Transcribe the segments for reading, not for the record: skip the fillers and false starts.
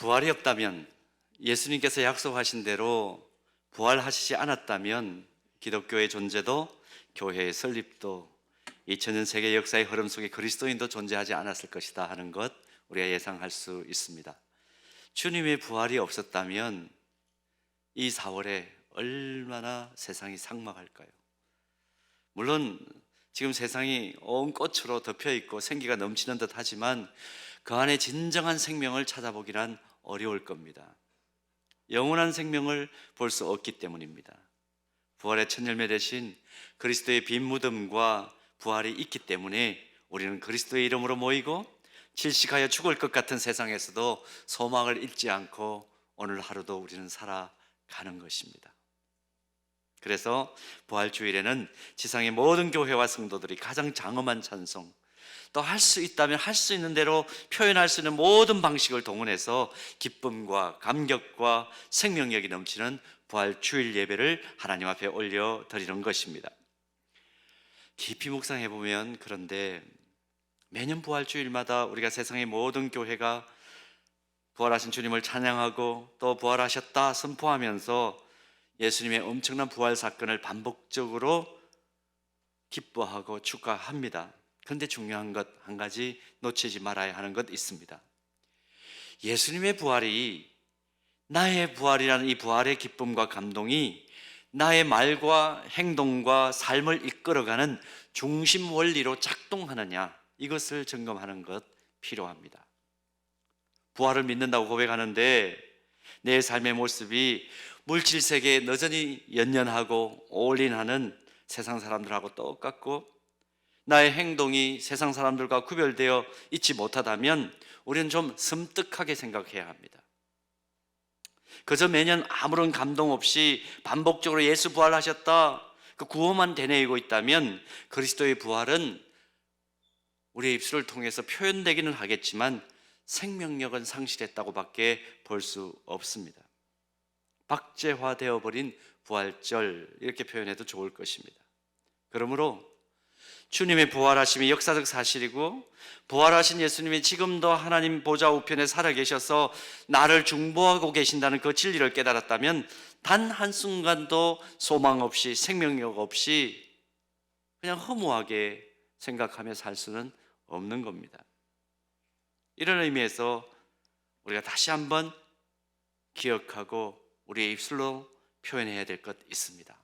부활이 없다면, 예수님께서 약속하신 대로 부활하시지 않았다면 기독교의 존재도 교회의 설립도 2000년 세계 역사의 흐름 속에 그리스도인도 존재하지 않았을 것이다 하는 것 우리가 예상할 수 있습니다. 주님의 부활이 없었다면 이 4월에 얼마나 세상이 삭막할까요? 물론 지금 세상이 온 꽃으로 덮여 있고 생기가 넘치는 듯 하지만 그 안에 진정한 생명을 찾아보기란 어려울 겁니다. 영원한 생명을 볼 수 없기 때문입니다. 부활의 첫 열매 대신 그리스도의 빈 무덤과 부활이 있기 때문에 우리는 그리스도의 이름으로 모이고 질식하여 죽을 것 같은 세상에서도 소망을 잃지 않고 오늘 하루도 우리는 살아가는 것입니다. 그래서 부활주일에는 지상의 모든 교회와 성도들이 가장 장엄한 찬송, 또 할 수 있다면 할 수 있는 대로 표현할 수 있는 모든 방식을 동원해서 기쁨과 감격과 생명력이 넘치는 부활주일 예배를 하나님 앞에 올려드리는 것입니다. 깊이 묵상해 보면 그런데 매년 부활주일마다 우리가 세상의 모든 교회가 부활하신 주님을 찬양하고 또 부활하셨다 선포하면서 예수님의 엄청난 부활 사건을 반복적으로 기뻐하고 축하합니다. 그런데 중요한 것 한 가지 놓치지 말아야 하는 것 있습니다. 예수님의 부활이, 나의 부활이라는 이 부활의 기쁨과 감동이 나의 말과 행동과 삶을 이끌어가는 중심 원리로 작동하느냐, 이것을 점검하는 것 필요합니다. 부활을 믿는다고 고백하는데 내 삶의 모습이 물질 세계에 여전히 연연하고 올인하는 세상 사람들하고 똑같고 나의 행동이 세상 사람들과 구별되어 있지 못하다면 우리는 좀 섬뜩하게 생각해야 합니다. 그저 매년 아무런 감동 없이 반복적으로 예수 부활하셨다, 그 구호만 되뇌이고 있다면 그리스도의 부활은 우리의 입술을 통해서 표현되기는 하겠지만 생명력은 상실했다고 밖에 볼 수 없습니다. 박제화되어 버린 부활절, 이렇게 표현해도 좋을 것입니다. 그러므로 주님의 부활하심이 역사적 사실이고 부활하신 예수님이 지금도 하나님 보좌 우편에 살아계셔서 나를 중보하고 계신다는 그 진리를 깨달았다면 단 한순간도 소망 없이 생명력 없이 그냥 허무하게 생각하며 살 수는 없는 겁니다. 이런 의미에서 우리가 다시 한번 기억하고 우리의 입술로 표현해야 될 것 있습니다.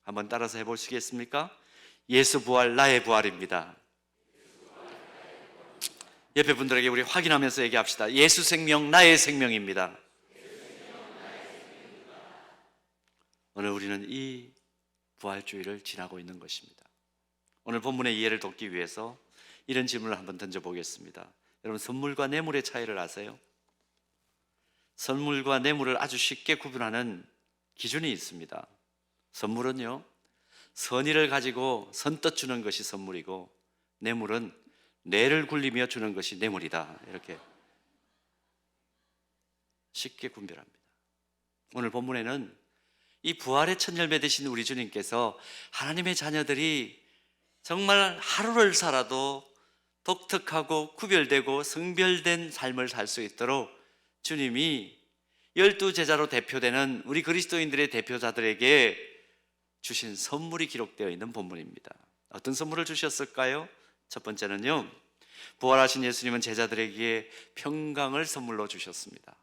한번 따라서 해보시겠습니까? 예수 부활, 나의 부활입니다. 옆에 분들에게 우리 확인하면서 얘기합시다. 예수 생명, 나의 생명입니다. 오늘 우리는 이 부활주의를 지나고 있는 것입니다. 오늘 본문의 이해를 돕기 위해서 이런 질문을 한번 던져보겠습니다. 여러분, 선물과 뇌물의 차이를 아세요? 선물과 뇌물을 아주 쉽게 구분하는 기준이 있습니다. 선물은요, 선의를 가지고 선뜻 주는 것이 선물이고 뇌물은 뇌를 굴리며 주는 것이 뇌물이다, 이렇게 쉽게 분별합니다. 오늘 본문에는 이 부활의 첫 열매 되신 우리 주님께서 하나님의 자녀들이 정말 하루를 살아도 독특하고 구별되고 성별된 삶을 살 수 있도록 주님이 12제자로 대표되는 우리 그리스도인들의 대표자들에게 주신 선물이 기록되어 있는 본문입니다. 어떤 선물을 주셨을까요? 첫 번째는요, 부활하신 예수님은 제자들에게 평강을 선물로 주셨습니다.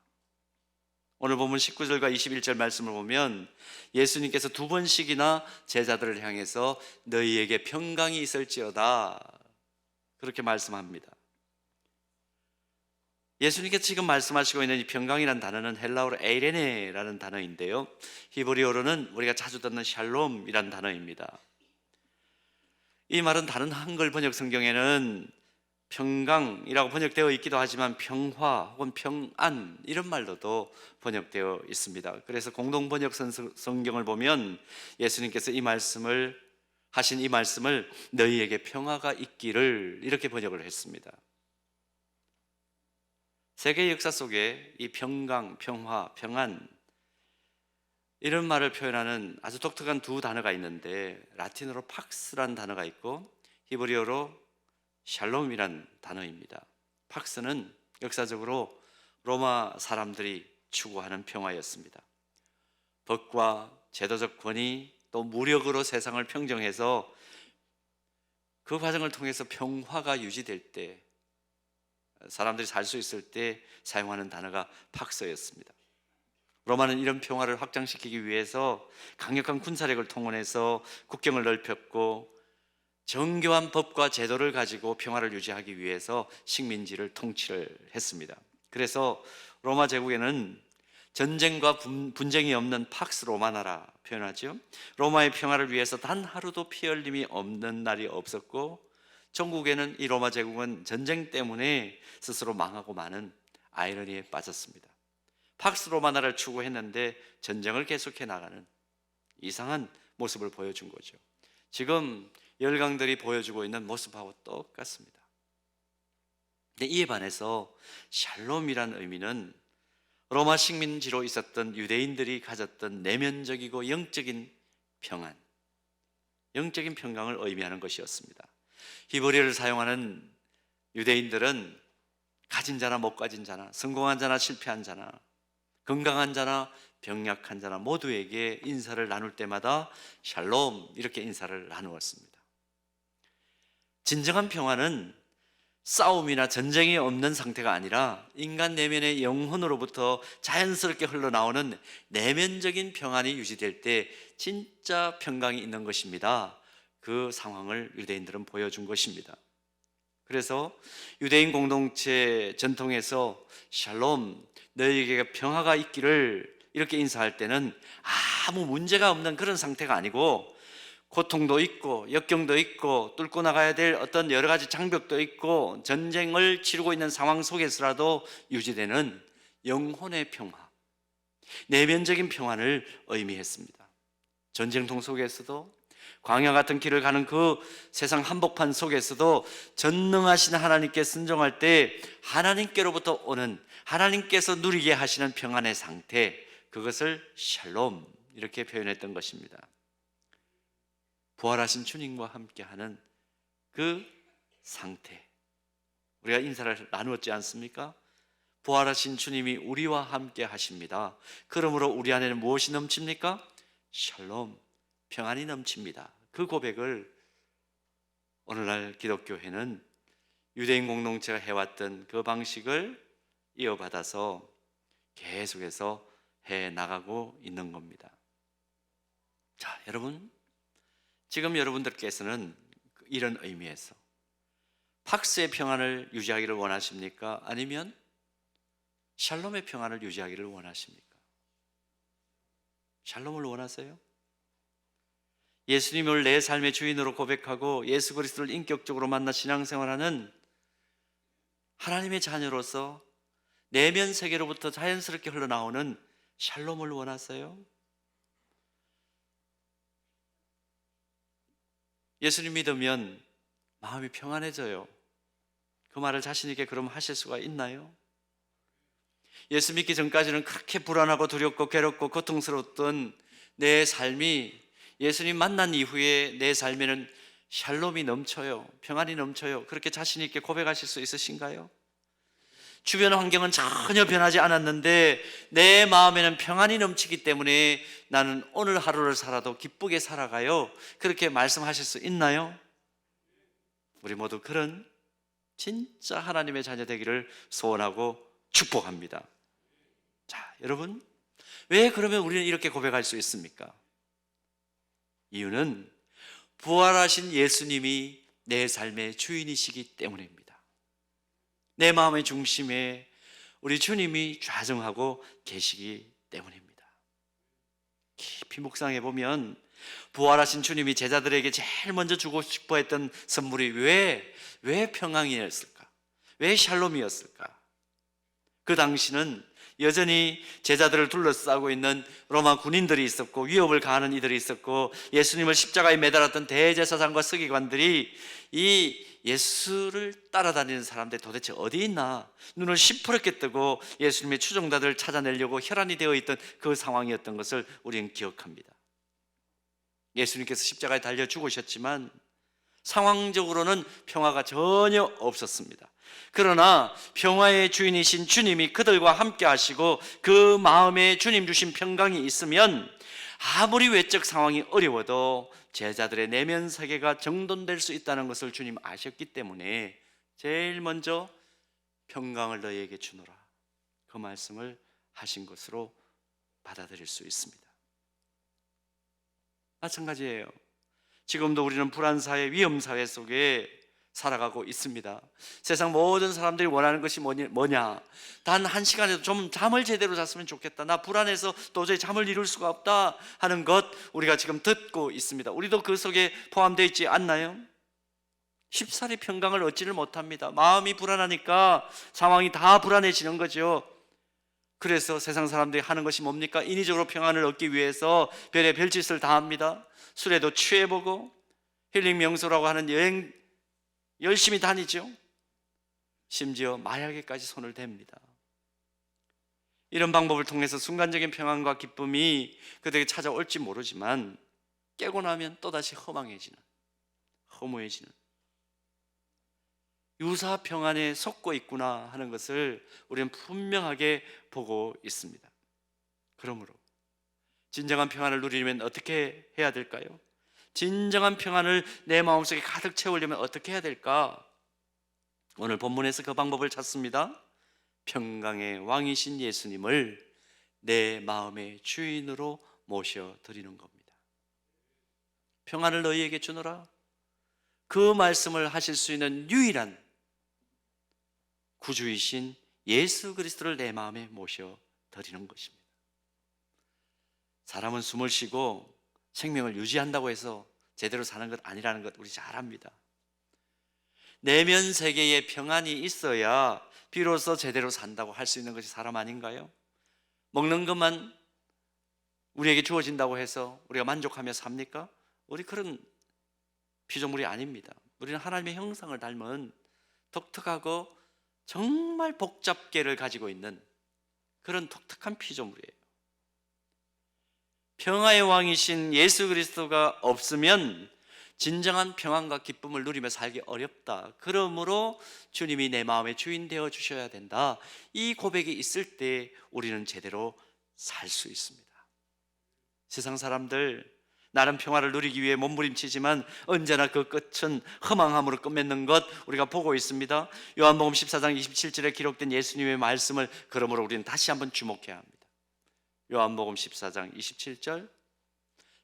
오늘 본문 19절과 21절 말씀을 보면 예수님께서 두 번씩이나 제자들을 향해서 너희에게 평강이 있을지어다, 그렇게 말씀합니다. 예수님께서 지금 말씀하시고 있는 이 평강이라는 단어는 헬라어로 에이레네라는 단어인데요, 히브리어로는 우리가 자주 듣는 샬롬이라는 단어입니다. 이 말은 다른 한글 번역 성경에는 평강이라고 번역되어 있기도 하지만 평화 혹은 평안, 이런 말로도 번역되어 있습니다. 그래서 공동 번역 성경을 보면 예수님께서 하신 이 말씀을 너희에게 평화가 있기를, 이렇게 번역을 했습니다. 세계 역사 속에 이 평강, 평화, 평안, 이런 말을 표현하는 아주 독특한 두 단어가 있는데 라틴어로 팍스라는 단어가 있고 히브리어로 샬롬이란 단어입니다. 팍스는 역사적으로 로마 사람들이 추구하는 평화였습니다. 법과 제도적 권위 또 무력으로 세상을 평정해서 그 과정을 통해서 평화가 유지될 때, 사람들이 살 수 있을 때 사용하는 단어가 팍서였습니다. 로마는 이런 평화를 확장시키기 위해서 강력한 군사력을 통원해서 국경을 넓혔고, 정교한 법과 제도를 가지고 평화를 유지하기 위해서 식민지를 통치를 했습니다. 그래서 로마 제국에는 전쟁과 분쟁이 없는 팍스 로마나라 표현하죠. 로마의 평화를 위해서 단 하루도 피 흘림이 없는 날이 없었고, 전국에는 이 로마 제국은 전쟁 때문에 스스로 망하고 마는 아이러니에 빠졌습니다. 팍스 로마나라를 추구했는데 전쟁을 계속해 나가는 이상한 모습을 보여준 거죠. 지금 열강들이 보여주고 있는 모습하고 똑같습니다. 근데 이에 반해서 샬롬이라는 의미는 로마 식민지로 있었던 유대인들이 가졌던 내면적이고 영적인 평안, 영적인 평강을 의미하는 것이었습니다. 히브리어를 사용하는 유대인들은 가진 자나 못 가진 자나, 성공한 자나 실패한 자나, 건강한 자나 병약한 자나 모두에게 인사를 나눌 때마다 샬롬 이렇게 인사를 나누었습니다. 진정한 평화는 싸움이나 전쟁이 없는 상태가 아니라 인간 내면의 영혼으로부터 자연스럽게 흘러나오는 내면적인 평안이 유지될 때 진짜 평강이 있는 것입니다. 그 상황을 유대인들은 보여준 것입니다. 그래서 유대인 공동체 전통에서 샬롬, 너희에게 평화가 있기를 이렇게 인사할 때는 아무 문제가 없는 그런 상태가 아니고, 고통도 있고 역경도 있고 뚫고 나가야 될 어떤 여러 가지 장벽도 있고 전쟁을 치르고 있는 상황 속에서라도 유지되는 영혼의 평화, 내면적인 평안을 의미했습니다. 전쟁통 속에서도, 광야 같은 길을 가는 그 세상 한복판 속에서도 전능하신 하나님께 순종할 때 하나님께로부터 오는, 하나님께서 누리게 하시는 평안의 상태, 그것을 샬롬 이렇게 표현했던 것입니다. 부활하신 주님과 함께하는 그 상태, 우리가 인사를 나누었지 않습니까? 부활하신 주님이 우리와 함께 하십니다. 그러므로 우리 안에는 무엇이 넘칩니까? 샬롬, 평안이 넘칩니다. 그 고백을 오늘날 기독교회는 유대인 공동체가 해왔던 그 방식을 이어받아서 계속해서 해나가고 있는 겁니다. 자, 여러분, 지금 여러분들께서는 이런 의미에서 팍스의 평안을 유지하기를 원하십니까? 아니면 샬롬의 평안을 유지하기를 원하십니까? 샬롬을 원하세요? 예수님을 내 삶의 주인으로 고백하고 예수 그리스도를 인격적으로 만나 신앙생활하는 하나님의 자녀로서 내면 세계로부터 자연스럽게 흘러나오는 샬롬을 원하세요? 예수님 믿으면 마음이 평안해져요. 그 말을 자신 있게 그럼 하실 수가 있나요? 예수 믿기 전까지는 그렇게 불안하고 두렵고 괴롭고 고통스러웠던 내 삶이 예수님 만난 이후에 내 삶에는 샬롬이 넘쳐요. 평안이 넘쳐요. 그렇게 자신 있게 고백하실 수 있으신가요? 주변 환경은 전혀 변하지 않았는데 내 마음에는 평안이 넘치기 때문에 나는 오늘 하루를 살아도 기쁘게 살아가요. 그렇게 말씀하실 수 있나요? 우리 모두 그런 진짜 하나님의 자녀 되기를 소원하고 축복합니다. 자, 여러분, 왜 그러면 우리는 이렇게 고백할 수 있습니까? 이유는 부활하신 예수님이 내 삶의 주인이시기 때문입니다. 내 마음의 중심에 우리 주님이 좌정하고 계시기 때문입니다. 깊이 묵상해 보면 부활하신 주님이 제자들에게 제일 먼저 주고 싶어 했던 선물이 왜 평강이었을까? 왜 샬롬이었을까? 그 당시는 여전히 제자들을 둘러싸고 있는 로마 군인들이 있었고 위협을 가하는 이들이 있었고 예수님을 십자가에 매달았던 대제사장과 서기관들이 이 예수를 따라다니는 사람들이 도대체 어디 있나 눈을 시퍼렇게 뜨고 예수님의 추종자들을 찾아내려고 혈안이 되어 있던 그 상황이었던 것을 우리는 기억합니다. 예수님께서 십자가에 달려 죽으셨지만 상황적으로는 평화가 전혀 없었습니다. 그러나 평화의 주인이신 주님이 그들과 함께 하시고 그 마음에 주님 주신 평강이 있으면 아무리 외적 상황이 어려워도 제자들의 내면 세계가 정돈될 수 있다는 것을 주님 아셨기 때문에 제일 먼저 평강을 너희에게 주노라, 그 말씀을 하신 것으로 받아들일 수 있습니다. 마찬가지예요. 지금도 우리는 불안사회, 위험사회 속에 살아가고 있습니다. 세상 모든 사람들이 원하는 것이 뭐냐? 단 한 시간에도 좀 잠을 제대로 잤으면 좋겠다. 나 불안해서 도저히 잠을 이룰 수가 없다 하는 것 우리가 지금 듣고 있습니다. 우리도 그 속에 포함되어 있지 않나요? 쉽사리 평강을 얻지를 못합니다. 마음이 불안하니까 상황이 다 불안해지는 거죠. 그래서 세상 사람들이 하는 것이 뭡니까? 인위적으로 평안을 얻기 위해서 별의 별짓을 다 합니다. 술에도 취해보고 힐링 명소라고 하는 여행 열심히 다니죠. 심지어 마약에까지 손을 댑니다. 이런 방법을 통해서 순간적인 평안과 기쁨이 그들에게 찾아올지 모르지만 깨고 나면 또다시 허무해지는 유사 평안에 속고 있구나 하는 것을 우리는 분명하게 보고 있습니다. 그러므로 진정한 평안을 누리려면 어떻게 해야 될까요? 진정한 평안을 내 마음속에 가득 채우려면 어떻게 해야 될까? 오늘 본문에서 그 방법을 찾습니다. 평강의 왕이신 예수님을 내 마음의 주인으로 모셔드리는 겁니다. 평안을 너희에게 주노라, 그 말씀을 하실 수 있는 유일한 구주이신 예수 그리스도를 내 마음에 모셔드리는 것입니다. 사람은 숨을 쉬고 생명을 유지한다고 해서 제대로 사는 것 아니라는 것 우리 잘 압니다. 내면 세계에 평안이 있어야 비로소 제대로 산다고 할 수 있는 것이 사람 아닌가요? 먹는 것만 우리에게 주어진다고 해서 우리가 만족하며 삽니까? 우리 그런 피조물이 아닙니다. 우리는 하나님의 형상을 닮은 독특하고 정말 복잡계를 가지고 있는 그런 독특한 피조물이에요. 평화의 왕이신 예수 그리스도가 없으면 진정한 평안과 기쁨을 누리며 살기 어렵다. 그러므로 주님이 내 마음의 주인 되어 주셔야 된다. 이 고백이 있을 때 우리는 제대로 살 수 있습니다. 세상 사람들 나름 평화를 누리기 위해 몸부림치지만 언제나 그 끝은 허망함으로 끝맺는 것 우리가 보고 있습니다. 요한복음 14장 27절에 기록된 예수님의 말씀을 그러므로 우리는 다시 한번 주목해야 합니다. 요한복음 14장 27절,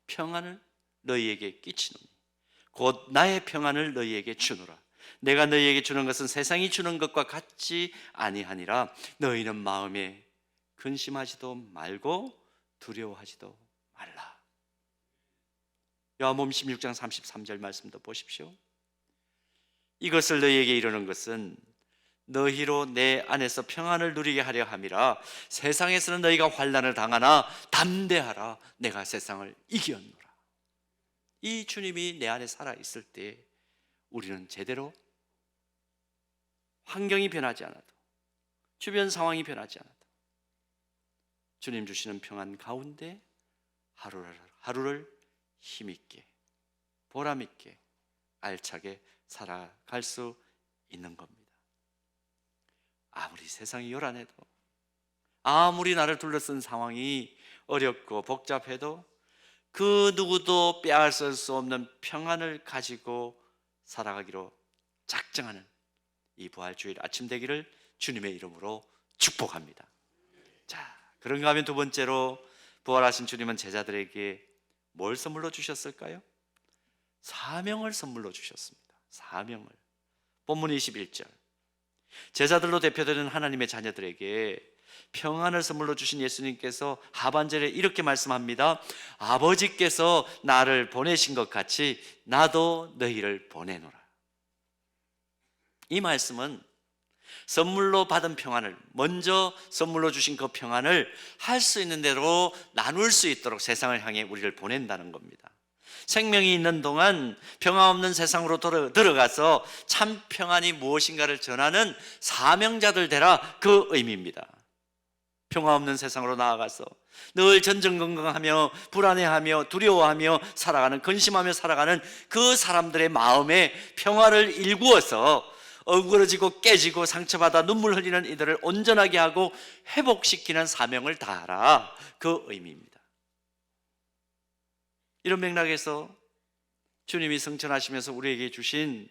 평안을 너희에게 끼치노니 곧 나의 평안을 너희에게 주노라. 내가 너희에게 주는 것은 세상이 주는 것과 같지 아니하니라. 너희는 마음에 근심하지도 말고 두려워하지도 말라. 요한복음 16장 33절 말씀도 보십시오. 이것을 너희에게 이르는 것은 너희로 내 안에서 평안을 누리게 하려 함이라. 세상에서는 너희가 환난을 당하나 담대하라. 내가 세상을 이겼노라. 이 주님이 내 안에 살아 있을 때 우리는 제대로 환경이 변하지 않아도, 주변 상황이 변하지 않아도 주님 주시는 평안 가운데 하루를 힘있게, 보람있게, 알차게 살아갈 수 있는 겁니다. 아무리 세상이 요란해도, 아무리 나를 둘러쓴 상황이 어렵고 복잡해도 그 누구도 빼앗을 수 없는 평안을 가지고 살아가기로 작정하는 이 부활주일 아침 되기를 주님의 이름으로 축복합니다. 자, 그런가 하면 두 번째로 부활하신 주님은 제자들에게 뭘 선물로 주셨을까요? 사명을 선물로 주셨습니다. 사명을. 본문 21절, 제자들로 대표되는 하나님의 자녀들에게 평안을 선물로 주신 예수님께서 하반절에 이렇게 말씀합니다. 아버지께서 나를 보내신 것 같이 나도 너희를 보내노라. 이 말씀은 선물로 받은 평안을, 먼저 선물로 주신 그 평안을 할 수 있는 대로 나눌 수 있도록 세상을 향해 우리를 보낸다는 겁니다. 생명이 있는 동안 평화 없는 세상으로 들어가서 참 평안이 무엇인가를 전하는 사명자들 되라, 그 의미입니다. 평화 없는 세상으로 나아가서 늘 전전긍긍하며 불안해하며 두려워하며 살아가는, 근심하며 살아가는 그 사람들의 마음에 평화를 일구어서 어그러지고 깨지고 상처받아 눈물 흘리는 이들을 온전하게 하고 회복시키는 사명을 다하라, 그 의미입니다. 이런 맥락에서 주님이 성천하시면서 우리에게 주신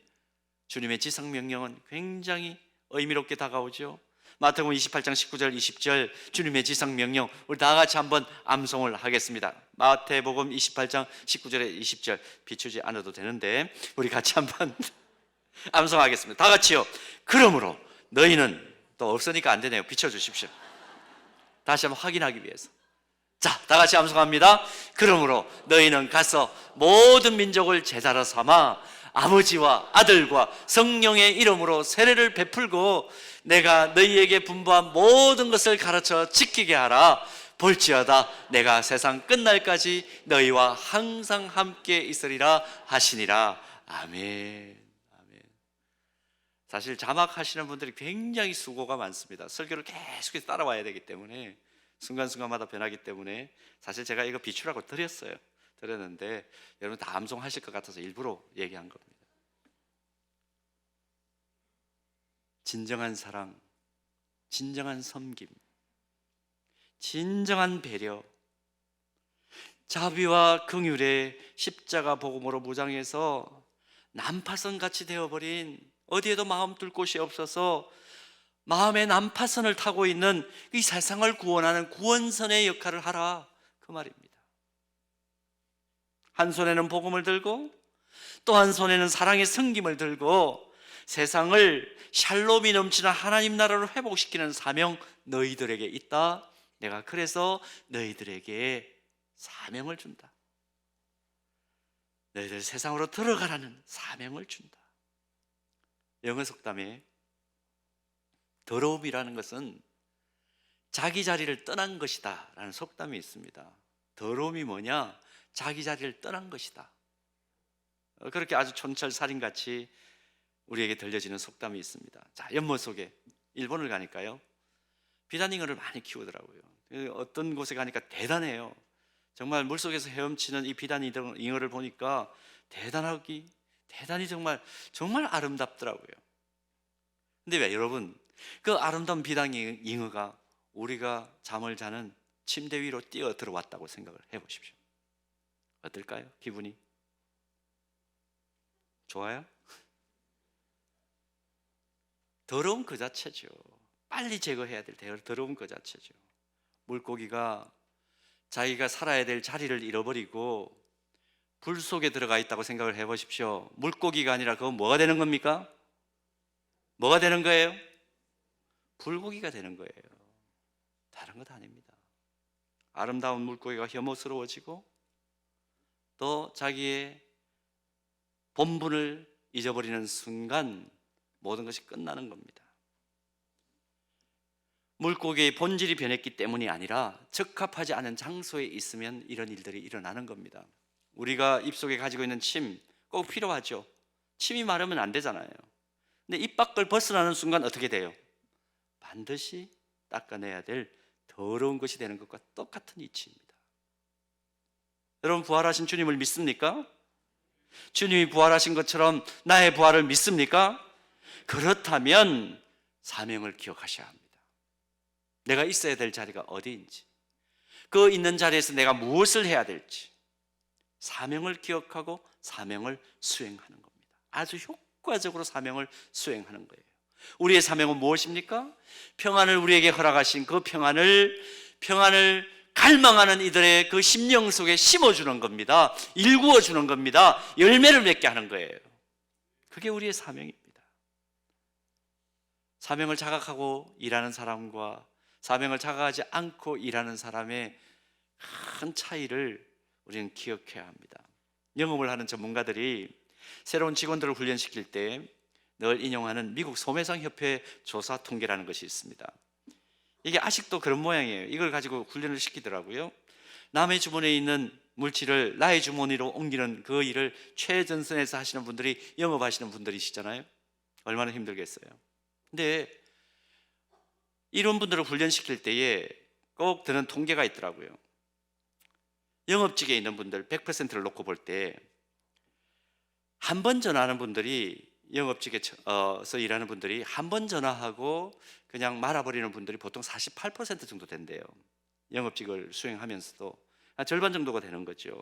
주님의 지상명령은 굉장히 의미롭게 다가오죠. 마태복음 28장 19절 20절 주님의 지상명령, 우리 다 같이 한번 암송을 하겠습니다. 마태복음 28장 19절에 20절 비추지 않아도 되는데 우리 같이 한번 암송하겠습니다. 다 같이요. 그러므로 너희는, 또 없으니까 안 되네요. 비춰주십시오. 다시 한번 확인하기 위해서. 자, 다 같이 암송합니다. 그러므로 너희는 가서 모든 민족을 제자로 삼아 아버지와 아들과 성령의 이름으로 세례를 베풀고 내가 너희에게 분부한 모든 것을 가르쳐 지키게 하라. 볼지어다 내가 세상 끝날까지 너희와 항상 함께 있으리라 하시니라. 아멘. 아멘. 사실 자막하시는 분들이 굉장히 수고가 많습니다. 설교를 계속해서 따라와야 되기 때문에, 순간순간마다 변하기 때문에 사실 제가 이거 비추라고 드렸는데 여러분 다 암송하실 것 같아서 일부러 얘기한 겁니다. 진정한 사랑, 진정한 섬김, 진정한 배려, 자비와 긍휼의 십자가 복음으로 무장해서 난파선같이 되어버린, 어디에도 마음 둘 곳이 없어서 마음의 난파선을 타고 있는 이 세상을 구원하는 구원선의 역할을 하라, 그 말입니다. 한 손에는 복음을 들고 또 한 손에는 사랑의 섬김을 들고 세상을 샬롬이 넘치는 하나님 나라로 회복시키는 사명 너희들에게 있다. 내가 그래서 너희들에게 사명을 준다. 너희들 세상으로 들어가라는 사명을 준다. 영어 속담에 더러움이라는 것은 자기 자리를 떠난 것이다 라는 속담이 있습니다. 더러움이 뭐냐? 자기 자리를 떠난 것이다. 그렇게 아주 촌철살인같이 우리에게 들려지는 속담이 있습니다. 자, 연못 속에 일본을 가니까요, 비단잉어를 많이 키우더라고요. 어떤 곳에 가니까 대단해요. 정말 물속에서 헤엄치는 이 비단잉어를 보니까 대단히 정말 아름답더라고요. 근데 왜 여러분, 그 아름다운 비단잉어가 우리가 잠을 자는 침대 위로 뛰어 들어왔다고 생각을 해보십시오. 어떨까요? 기분이 좋아요? 더러운 그 자체죠. 빨리 제거해야 될 더러운 그 자체죠. 물고기가 자기가 살아야 될 자리를 잃어버리고 불 속에 들어가 있다고 생각을 해보십시오. 물고기가 아니라 그건 뭐가 되는 겁니까? 뭐가 되는 거예요? 불고기가 되는 거예요. 다른 것 아닙니다. 아름다운 물고기가 혐오스러워지고 또 자기의 본분을 잊어버리는 순간 모든 것이 끝나는 겁니다. 물고기의 본질이 변했기 때문이 아니라 적합하지 않은 장소에 있으면 이런 일들이 일어나는 겁니다. 우리가 입속에 가지고 있는 침 꼭 필요하죠. 침이 마르면 안 되잖아요. 근데 입 밖을 벗어나는 순간 어떻게 돼요? 반드시 닦아내야 될 더러운 것이 되는 것과 똑같은 이치입니다. 여러분, 부활하신 주님을 믿습니까? 주님이 부활하신 것처럼 나의 부활을 믿습니까? 그렇다면 사명을 기억하셔야 합니다. 내가 있어야 될 자리가 어디인지, 그 있는 자리에서 내가 무엇을 해야 될지 사명을 기억하고 사명을 수행하는 겁니다. 아주 효과적으로 사명을 수행하는 거예요. 우리의 사명은 무엇입니까? 평안을 우리에게 허락하신 그 평안을 갈망하는 이들의 그 심령 속에 심어주는 겁니다. 일구어주는 겁니다. 열매를 맺게 하는 거예요. 그게 우리의 사명입니다. 사명을 자각하고 일하는 사람과 사명을 자각하지 않고 일하는 사람의 큰 차이를 우리는 기억해야 합니다. 영업을 하는 전문가들이 새로운 직원들을 훈련시킬 때 늘 인용하는 미국 소매상협회 조사 통계라는 것이 있습니다. 이게 아직도 그런 모양이에요. 이걸 가지고 훈련을 시키더라고요. 남의 주머니에 있는 물질을 나의 주머니로 옮기는 그 일을 최전선에서 하시는 분들이 영업하시는 분들이시잖아요. 얼마나 힘들겠어요. 근데 이런 분들을 훈련시킬 때에 꼭 드는 통계가 있더라고요. 영업직에 있는 분들 100%를 놓고 볼 때 한 번 전화하는 분들이, 영업직에서 일하는 분들이 한 번 전화하고 그냥 말아버리는 분들이 보통 48% 정도 된대요. 영업직을 수행하면서도 한 절반 정도가 되는 거죠.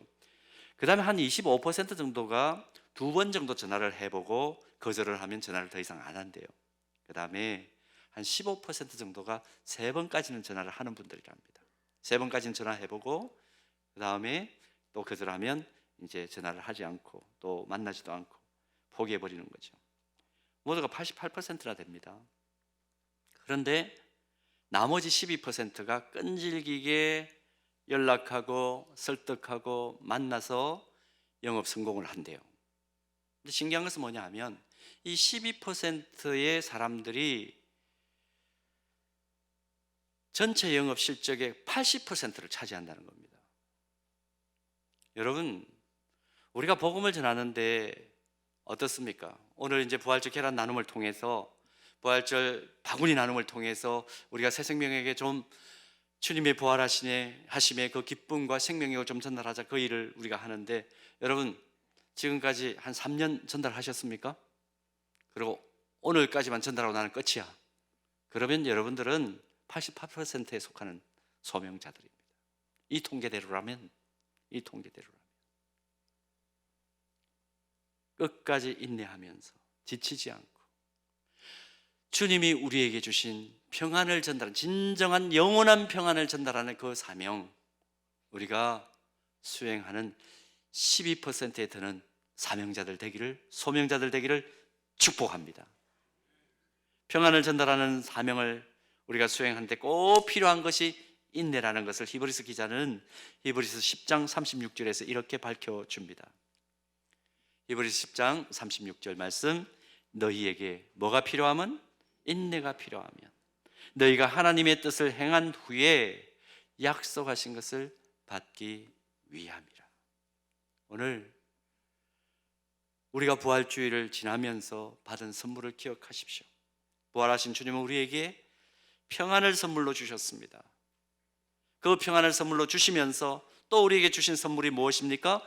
그 다음에 한 25% 정도가 두 번 정도 전화를 해보고 거절을 하면 전화를 더 이상 안 한대요. 그 다음에 한 15% 정도가 세 번까지는 전화를 하는 분들이랍니다. 세 번까지는 전화해보고 그 다음에 또 거절하면 이제 전화를 하지 않고 또 만나지도 않고 포기해버리는 거죠. 모두가 88%나 됩니다. 그런데 나머지 12%가 끈질기게 연락하고 설득하고 만나서 영업 성공을 한대요. 근데 신기한 것은 뭐냐 하면 이 12%의 사람들이 전체 영업 실적의 80%를 차지한다는 겁니다. 여러분, 우리가 복음을 전하는데 어떻습니까? 오늘 이제 부활절 계란 나눔을 통해서, 부활절 바구니 나눔을 통해서 우리가 새 생명에게 좀 주님의 부활하심의 그 기쁨과 생명력을 좀 전달하자, 그 일을 우리가 하는데, 여러분 지금까지 한 3년 전달하셨습니까? 그리고 오늘까지만 전달하고 나는 끝이야. 그러면 여러분들은 88%에 속하는 소명자들입니다. 이 통계대로라면 끝까지 인내하면서 지치지 않고 주님이 우리에게 주신 평안을 전달하는, 진정한 영원한 평안을 전달하는 그 사명, 우리가 수행하는 12%에 드는 사명자들 되기를, 소명자들 되기를 축복합니다. 평안을 전달하는 사명을 우리가 수행하는데 꼭 필요한 것이 인내라는 것을 히브리서 기자는 히브리서 10장 36절에서 이렇게 밝혀줍니다. 히브리서 10장 36절 말씀, 너희에게 뭐가 필요하면? 인내가 필요하면 너희가 하나님의 뜻을 행한 후에 약속하신 것을 받기 위함이라. 오늘 우리가 부활주일을 지나면서 받은 선물을 기억하십시오. 부활하신 주님은 우리에게 평안을 선물로 주셨습니다. 그 평안을 선물로 주시면서 또 우리에게 주신 선물이 무엇입니까?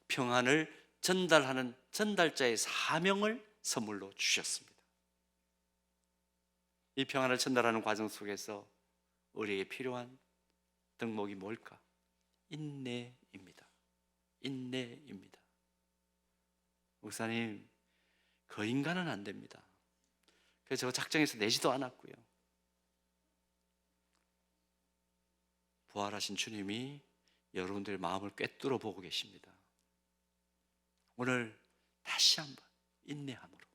평안을 전달하는 전달자의 사명을 선물로 주셨습니다. 이 평안을 전달하는 과정 속에서 우리에게 필요한 덕목이 뭘까? 인내입니다. 인내입니다. 목사님, 그 인간은 안 됩니다. 그래서 저 작정해서 내지도 않았고요. 부활하신 주님이 여러분들의 마음을 꿰뚫어 보고 계십니다. 오늘 다시 한번 인내함으로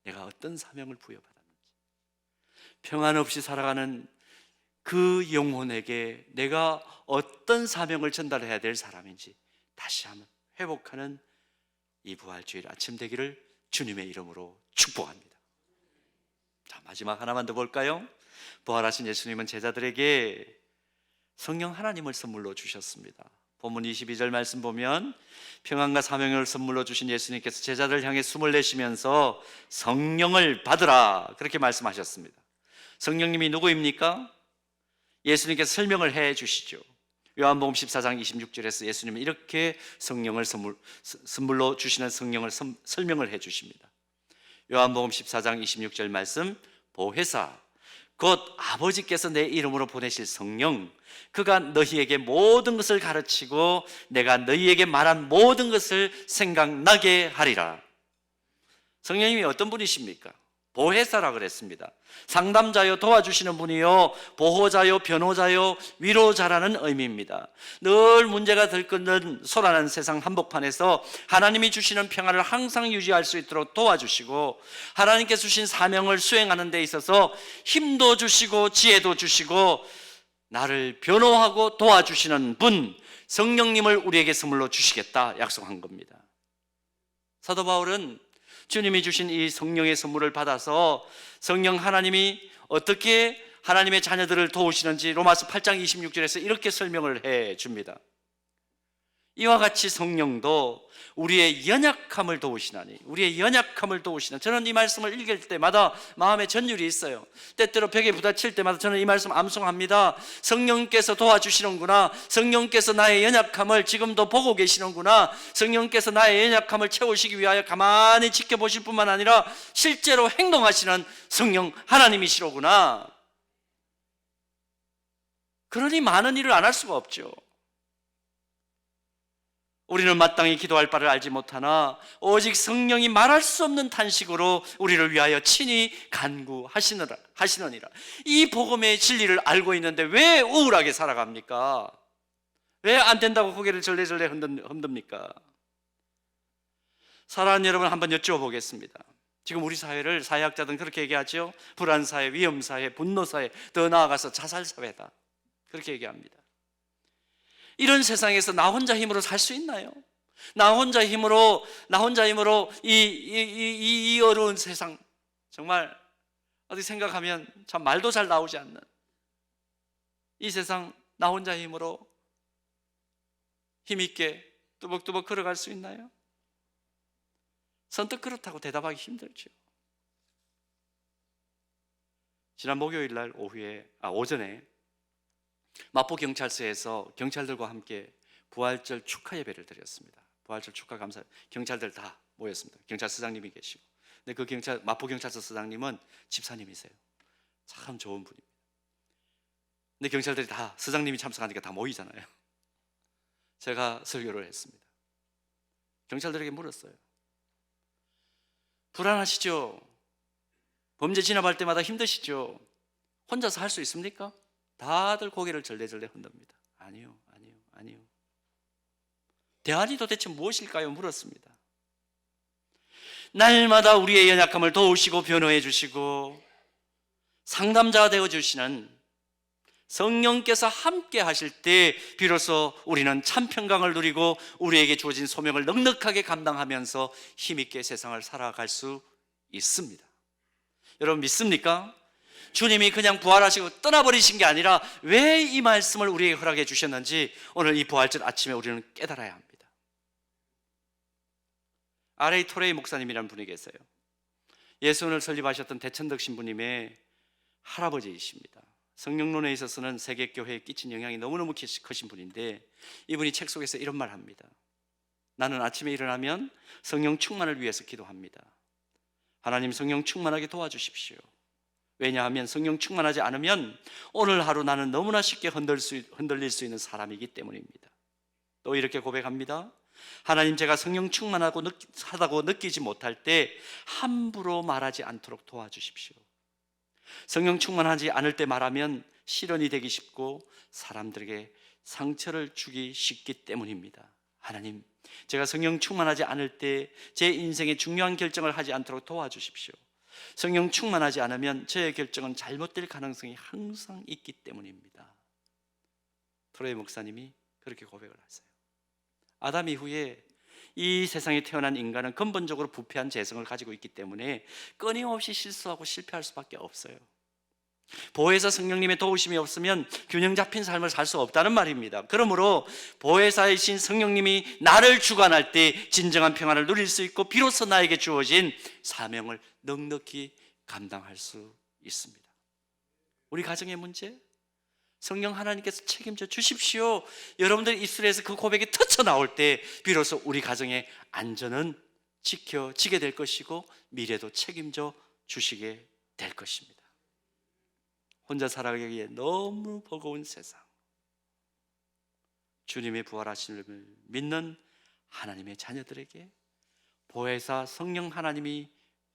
내가 어떤 사명을 부여받았는지, 평안 없이 살아가는 그 영혼에게 내가 어떤 사명을 전달해야 될 사람인지 다시 한번 회복하는 이 부활주일 아침 되기를 주님의 이름으로 축복합니다. 자, 마지막 하나만 더 볼까요? 부활하신 예수님은 제자들에게 성령 하나님을 선물로 주셨습니다. 본문 22절 말씀 보면 평안과 사명을 선물로 주신 예수님께서 제자들 향해 숨을 내쉬면서 성령을 받으라, 그렇게 말씀하셨습니다. 성령님이 누구입니까? 예수님께서 설명을 해 주시죠. 요한복음 14장 26절에서 예수님은 이렇게 성령을 선물로 주시는 성령을 설명을 해 주십니다. 요한복음 14장 26절 말씀, 보혜사 곧 아버지께서 내 이름으로 보내실 성령, 그가 너희에게 모든 것을 가르치고 내가 너희에게 말한 모든 것을 생각나게 하리라. 성령님이 어떤 분이십니까? 보혜사라 그랬습니다. 상담자요, 도와주시는 분이요, 보호자요, 변호자요, 위로자라는 의미입니다. 늘 문제가 들끓는 소란한 세상 한복판에서 하나님이 주시는 평안을 항상 유지할 수 있도록 도와주시고, 하나님께서 주신 사명을 수행하는 데 있어서 힘도 주시고 지혜도 주시고 나를 변호하고 도와주시는 분, 성령님을 우리에게 선물로 주시겠다 약속한 겁니다. 사도 바울은 주님이 주신 이 성령의 선물을 받아서 성령 하나님이 어떻게 하나님의 자녀들을 도우시는지 로마서 8장 26절에서 이렇게 설명을 해 줍니다. 이와 같이 성령도 우리의 연약함을 도우시나니, 우리의 연약함을 도우시나. 저는 이 말씀을 읽을 때마다 마음에 전율이 있어요. 때때로 벽에 부딪힐 때마다 저는 이 말씀 암송합니다. 성령께서 도와주시는구나. 성령께서 나의 연약함을 지금도 보고 계시는구나. 성령께서 나의 연약함을 채우시기 위하여 가만히 지켜보실 뿐만 아니라 실제로 행동하시는 성령 하나님이시로구나. 그러니 많은 일을 안 할 수가 없죠. 우리는 마땅히 기도할 바를 알지 못하나 오직 성령이 말할 수 없는 탄식으로 우리를 위하여 친히 간구하시느니라. 이 복음의 진리를 알고 있는데 왜 우울하게 살아갑니까? 왜 안 된다고 고개를 절레절레 흔듭니까? 사랑하는 여러분, 한번 여쭤보겠습니다. 지금 우리 사회를 사회학자들은 그렇게 얘기하죠. 불안사회, 위험사회, 분노사회, 더 나아가서 자살사회다, 그렇게 얘기합니다. 이런 세상에서 나 혼자 힘으로 살 수 있나요? 나 혼자 힘으로 이 어려운 세상, 정말 어디 생각하면 참 말도 잘 나오지 않는 이 세상, 나 혼자 힘으로 힘있게 뚜벅뚜벅 걸어갈 수 있나요? 선뜻 그렇다고 대답하기 힘들죠. 지난 목요일 날 오전에 마포경찰서에서 경찰들과 함께 부활절 축하 예배를 드렸습니다. 부활절 축하 감사, 경찰들 다 모였습니다. 경찰서장님이 계시고, 근데 그 마포경찰서 서장님은 집사님이세요. 참 좋은 분입니다. 근데 경찰들이 다, 서장님이 참석하니까 다 모이잖아요. 제가 설교를 했습니다. 경찰들에게 물었어요. 불안하시죠? 범죄 진압할 때마다 힘드시죠? 혼자서 할 수 있습니까? 다들 고개를 절레절레 흔듭니다. 아니요. 대안이 도대체 무엇일까요? 물었습니다. 날마다 우리의 연약함을 도우시고 변호해 주시고 상담자가 되어주시는 성령께서 함께 하실 때 비로소 우리는 참 평강을 누리고 우리에게 주어진 소명을 넉넉하게 감당하면서 힘있게 세상을 살아갈 수 있습니다. 여러분 믿습니까? 주님이 그냥 부활하시고 떠나버리신 게 아니라 왜 이 말씀을 우리에게 허락해 주셨는지 오늘 이 부활절 아침에 우리는 깨달아야 합니다. R.A. 토레이 목사님이라는 분이 계세요. 예수원을 설립하셨던 대천덕 신부님의 할아버지이십니다. 성령론에 있어서는 세계교회에 끼친 영향이 너무너무 크신 분인데, 이분이 책 속에서 이런 말 합니다. 나는 아침에 일어나면 성령 충만을 위해서 기도합니다. 하나님, 성령 충만하게 도와주십시오. 왜냐하면 성령 충만하지 않으면 오늘 하루 나는 너무나 쉽게 흔들릴 수 있는 사람이기 때문입니다. 또 이렇게 고백합니다. 하나님, 제가 성령 충만하다고 느끼지 못할 때 함부로 말하지 않도록 도와주십시오. 성령 충만하지 않을 때 말하면 실언이 되기 쉽고 사람들에게 상처를 주기 쉽기 때문입니다. 하나님, 제가 성령 충만하지 않을 때 제 인생의 중요한 결정을 하지 않도록 도와주십시오. 성령 충만하지 않으면 저의 결정은 잘못될 가능성이 항상 있기 때문입니다. 토레이 목사님이 그렇게 고백을 하세요. 아담 이후에 이 세상에 태어난 인간은 근본적으로 부패한 재성을 가지고 있기 때문에 끊임없이 실수하고 실패할 수밖에 없어요. 보혜사 성령님의 도우심이 없으면 균형 잡힌 삶을 살 수 없다는 말입니다. 그러므로 보혜사이신 성령님이 나를 주관할 때 진정한 평안을 누릴 수 있고 비로소 나에게 주어진 사명을 넉넉히 감당할 수 있습니다. 우리 가정의 문제, 성령 하나님께서 책임져 주십시오. 여러분들 입술에서 그 고백이 터쳐 나올 때 비로소 우리 가정의 안전은 지켜지게 될 것이고 미래도 책임져 주시게 될 것입니다. 혼자 살아가기에 너무 버거운 세상, 주님의 부활하심을 믿는 하나님의 자녀들에게 보혜사 성령 하나님이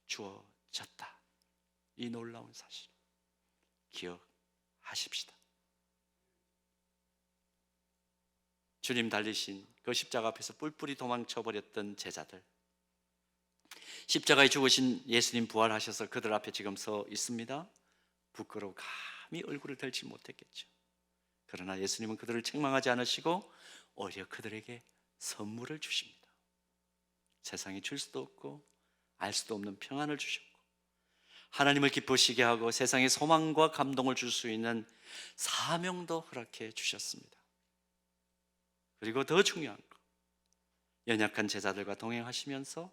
주어졌다. 이 놀라운 사실 기억하십시다. 주님 달리신 그 십자가 앞에서 뿔뿔이 도망쳐버렸던 제자들, 십자가에 죽으신 예수님 부활하셔서 그들 앞에 지금 서 있습니다. 부끄러워 감히 얼굴을 들지 못했겠죠. 그러나 예수님은 그들을 책망하지 않으시고 오히려 그들에게 선물을 주십니다. 세상에 줄 수도 없고 알 수도 없는 평안을 주셨고 하나님을 기쁘시게 하고 세상에 소망과 감동을 줄 수 있는 사명도 허락해 주셨습니다. 그리고 더 중요한 것, 연약한 제자들과 동행하시면서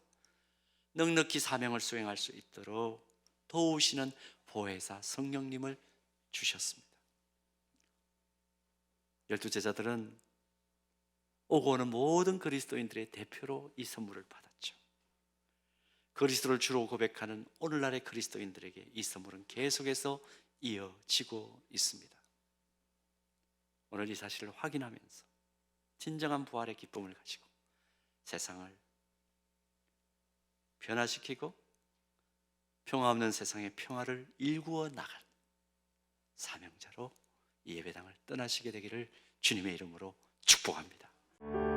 넉넉히 사명을 수행할 수 있도록 도우시는 보혜사 성령님을 주셨습니다. 12제자들은 오고 오는 모든 그리스도인들의 대표로 이 선물을 받았죠. 그리스도를 주로 고백하는 오늘날의 그리스도인들에게 이 선물은 계속해서 이어지고 있습니다. 오늘 이 사실을 확인하면서 진정한 부활의 기쁨을 가지고 세상을 변화시키고 평화 없는 세상의 평화를 일구어 나갈 사명자로 이 예배당을 떠나시게 되기를 주님의 이름으로 축복합니다.